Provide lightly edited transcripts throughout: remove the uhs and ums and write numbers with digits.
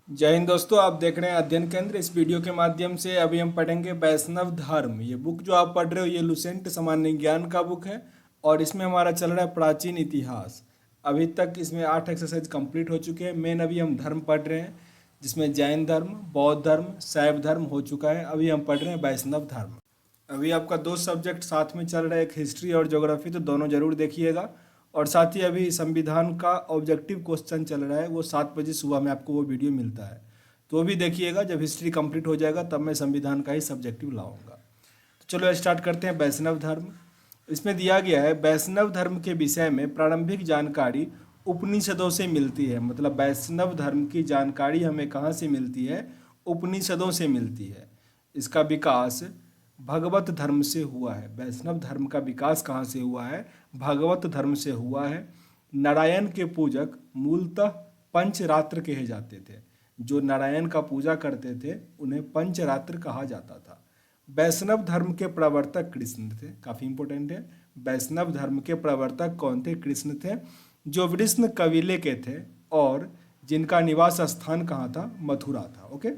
जय हिंद दोस्तों, आप देख रहे हैं अध्ययन केंद्र। इस वीडियो के माध्यम से अभी हम पढ़ेंगे वैष्णव धर्म। ये बुक जो आप पढ़ रहे हो ये लुसेंट सामान्य ज्ञान का बुक है और इसमें हमारा चल रहा है प्राचीन इतिहास। अभी तक इसमें 8 एक्सरसाइज कंप्लीट हो चुके हैं। मेन अभी हम धर्म पढ़ रहे हैं जिसमें जैन धर्म, बौद्ध धर्म, शैव धर्म हो चुका है। अभी हम पढ़ रहे हैं वैष्णव धर्म। अभी आपका दो सब्जेक्ट साथ में चल रहा है, एक हिस्ट्री और ज्योग्राफी, तो दोनों जरूर देखिएगा। और साथ ही अभी संविधान का ऑब्जेक्टिव क्वेश्चन चल रहा है, वो 7 बजे सुबह में आपको वो वीडियो मिलता है, तो वो भी देखिएगा। जब हिस्ट्री कंप्लीट हो जाएगा तब मैं संविधान का ही सब्जेक्टिव लाऊंगा। तो चलो स्टार्ट करते हैं वैष्णव धर्म। इसमें दिया गया है वैष्णव धर्म के विषय में प्रारंभिक जानकारी उपनिषदों से मिलती है। मतलब वैष्णव धर्म की जानकारी हमें कहाँ से मिलती है? उपनिषदों से मिलती है। इसका विकास भगवत धर्म से हुआ है। वैष्णव धर्म का विकास कहाँ से हुआ है? भगवत धर्म से हुआ है। नारायण के पूजक मूलतः पंचरात्र कहे जाते थे। जो नारायण का पूजा करते थे उन्हें पंचरात्र कहा जाता था। वैष्णव धर्म के प्रवर्तक कृष्ण थे। काफी इंपॉर्टेंट है। वैष्णव धर्म के प्रवर्तक कौन थे? कृष्ण थे, जो वृष्ण कबीले के थे और जिनका निवास स्थान कहाँ था? मथुरा था। ओके,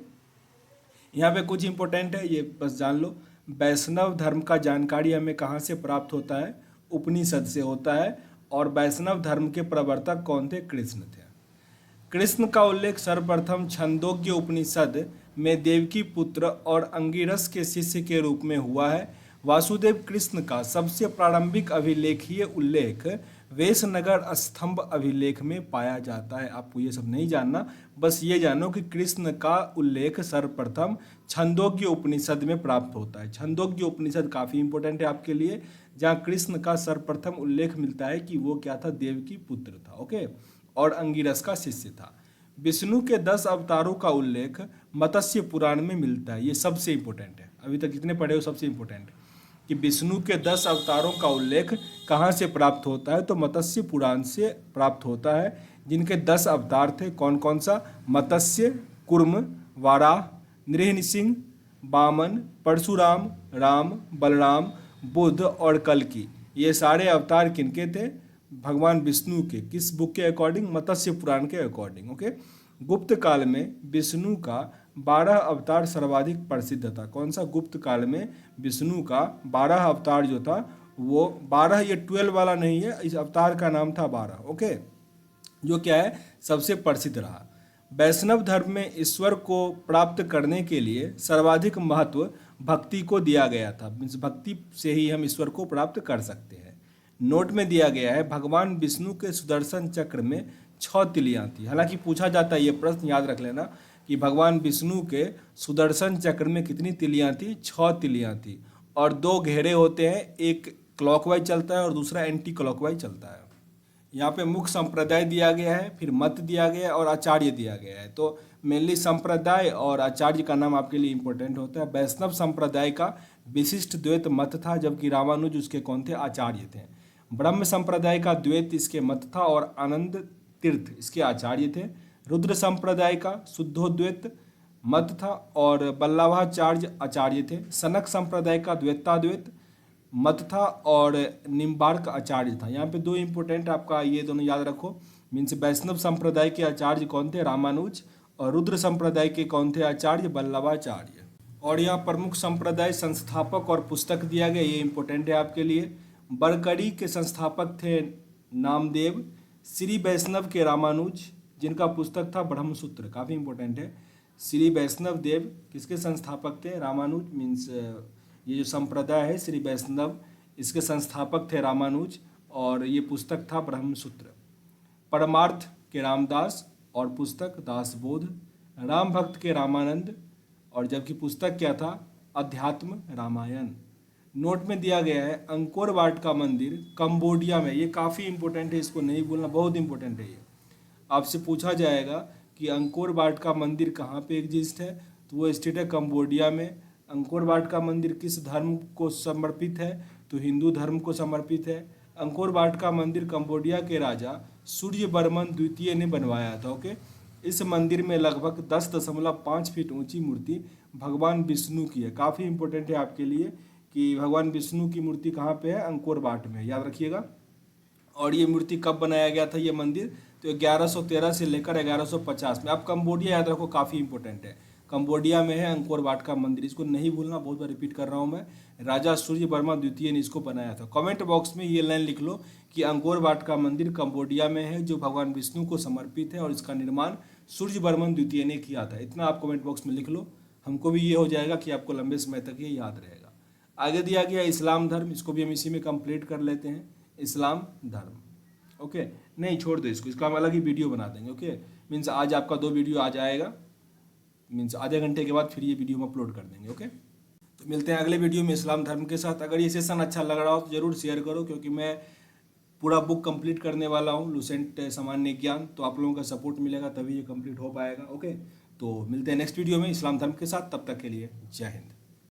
यहाँ पे कुछ इंपॉर्टेंट है, ये बस जान लो। वैष्णव धर्म का जानकारी हमें कहाँ से प्राप्त होता है? उपनिषद से होता है। और वैष्णव धर्म के प्रवर्तक कौन थे? कृष्ण थे। कृष्ण का उल्लेख सर्वप्रथम छंदोग्य उपनिषद में देवकी पुत्र और अंगिरस के शिष्य के रूप में हुआ है। वासुदेव कृष्ण का सबसे प्रारंभिक अभिलेखीय उल्लेख वेशनगर स्तंभ अभिलेख में पाया जाता है। आपको ये सब नहीं जानना, बस ये जानो कि कृष्ण का उल्लेख सर्वप्रथम छंदोग्य उपनिषद में प्राप्त होता है। छंदोग्य उपनिषद काफी इंपॉर्टेंट है आपके लिए, जहाँ कृष्ण का सर्वप्रथम उल्लेख मिलता है कि वो क्या था? देवकी पुत्र था। ओके, और अंगिरस का शिष्य था। विष्णु के 10 अवतारों का उल्लेख मत्स्य पुराण में मिलता है। ये सबसे इंपॉर्टेंट है, अभी तक जितने पढ़े हो सबसे इंपॉर्टेंट है कि विष्णु के 10 अवतारों का उल्लेख कहाँ से प्राप्त होता है? तो मत्स्य पुराण से प्राप्त होता है, जिनके 10 अवतार थे। कौन कौन सा? मत्स्य, कुर्म, वाराह, नृसिंह, वामन, परशुराम, राम, बलराम, बुद्ध और कल्कि। ये सारे अवतार किनके थे? भगवान विष्णु के। किस बुक के अकॉर्डिंग? मत्स्य पुराण के अकॉर्डिंग। ओके, गुप्त काल में विष्णु का 12 अवतार सर्वाधिक प्रसिद्ध था। कौन सा? गुप्त काल में विष्णु का 12 अवतार जो था वो 12, ये 12 वाला नहीं है, इस अवतार का नाम था 12। ओके, जो क्या है? सबसे प्रसिद्ध रहा। वैष्णव धर्म में ईश्वर को प्राप्त करने के लिए सर्वाधिक महत्व भक्ति को दिया गया था। मीन्स भक्ति से ही हम ईश्वर को प्राप्त कर सकते हैं। नोट में दिया गया है भगवान विष्णु के सुदर्शन चक्र में 6 तिलियां थी। हालांकि पूछा जाता है ये प्रश्न, याद रख लेना कि भगवान विष्णु के सुदर्शन चक्र में कितनी तिलियां थी? 6 तिलियां थी। और 2 घेरे होते हैं, एक क्लॉकवाइज चलता है और दूसरा एंटी क्लॉकवाइज चलता है। यहाँ पे मुख्य संप्रदाय दिया गया है, फिर मत दिया गया है और आचार्य दिया गया है। तो मेनली संप्रदाय और आचार्य का नाम आपके लिए इंपॉर्टेंट होता है। वैष्णव संप्रदाय का विशिष्ट द्वैत मत था, जबकि रामानुज उसके कौन थे? आचार्य थे। ब्रह्म संप्रदाय का द्वैत इसके मत था और आनंद तीर्थ इसके आचार्य थे। रुद्र संप्रदाय का शुद्धोद्वैत मत था और वल्लभाचार्य आचार्य थे। सनक संप्रदाय का द्वैताद्वैत मत था और निम्बार्क आचार्य था। यहाँ पे 2 इंपॉर्टेंट आपका ये दोनों याद रखो। मीन्स वैष्णव संप्रदाय के आचार्य कौन थे? रामानुज। और रुद्र संप्रदाय के कौन थे? आचार्य वल्लभाचार्य। और यहाँ प्रमुख संप्रदाय, संस्थापक और पुस्तक दिया गया, ये इंपॉर्टेंट है आपके लिए। बरकड़ी के संस्थापक थे नामदेव। श्री वैष्णव के रामानुज, जिनका पुस्तक था ब्रह्मसूत्र। काफ़ी इंपॉर्टेंट है। श्री वैष्णव देव किसके संस्थापक थे? रामानुज। मीन्स ये जो संप्रदाय है श्री वैष्णव, इसके संस्थापक थे रामानुज और ये पुस्तक था ब्रह्मसूत्र। परमार्थ के रामदास और पुस्तक दासबोध। राम भक्त के रामानंद और जबकि पुस्तक क्या था? अध्यात्म रामायण। नोट में दिया गया है अंकोर वाट का मंदिर कंबोडिया में। ये काफ़ी इंपॉर्टेंट है, इसको नहीं भूलना, बहुत इंपॉर्टेंट है ये। आपसे पूछा जाएगा कि अंकोर वाट का मंदिर कहाँ पे एग्जिस्ट है, तो वो स्टेट है कंबोडिया में। अंकोर वाट का मंदिर किस धर्म को समर्पित है? तो हिंदू धर्म को समर्पित है। अंकोर वाट का मंदिर कंबोडिया के राजा सूर्यवर्मन द्वितीय ने बनवाया था। ओके, इस मंदिर में लगभग 10.5 फीट ऊंची मूर्ति भगवान विष्णु की है। काफ़ी इंपॉर्टेंट है आपके लिए कि भगवान विष्णु की मूर्ति कहाँ पे है? अंकोर वाट में, याद रखिएगा। और ये मूर्ति कब बनाया गया था? ये मंदिर तो 1113 से लेकर 1150 में। अब कंबोडिया याद रखो, काफ़ी इंपॉर्टेंट है। कंबोडिया में है अंकोर वाट का मंदिर, इसको नहीं भूलना, बहुत बार रिपीट कर रहा हूँ मैं। राजा सूर्य वर्मा द्वितीय ने इसको बनाया था। कमेंट बॉक्स में ये लाइन लिख लो कि अंकोर वाट का मंदिर कंबोडिया में है, जो भगवान विष्णु को समर्पित है और इसका निर्माण सूर्य वर्मन द्वितीय ने किया था। इतना आप कमेंट बॉक्स में लिख लो, हमको भी ये हो जाएगा कि आपको लंबे समय तक ये याद रहेगा। आगे दिया गया इस्लाम धर्म, इसको भी हम इसी में कंप्लीट कर लेते हैं। इस्लाम धर्म, ओके, नहीं छोड़ दो इसको, इसका हम अलग ही वीडियो बना देंगे। ओके, मीन्स आज आपका 2 वीडियो आ जाएगा, मीन्स आधे घंटे के बाद फिर ये वीडियो हम अपलोड कर देंगे। ओके, तो मिलते हैं अगले वीडियो में इस्लाम धर्म के साथ। अगर ये सेशन अच्छा लग रहा हो तो जरूर शेयर करो, क्योंकि मैं पूरा बुक कंप्लीट करने वाला हूँ लुसेंट सामान्य ज्ञान, तो आप लोगों का सपोर्ट मिलेगा तभी ये कंप्लीट हो पाएगा। ओके, तो मिलते हैं नेक्स्ट वीडियो में इस्लाम धर्म के साथ, तब तक के लिए जय हिंद।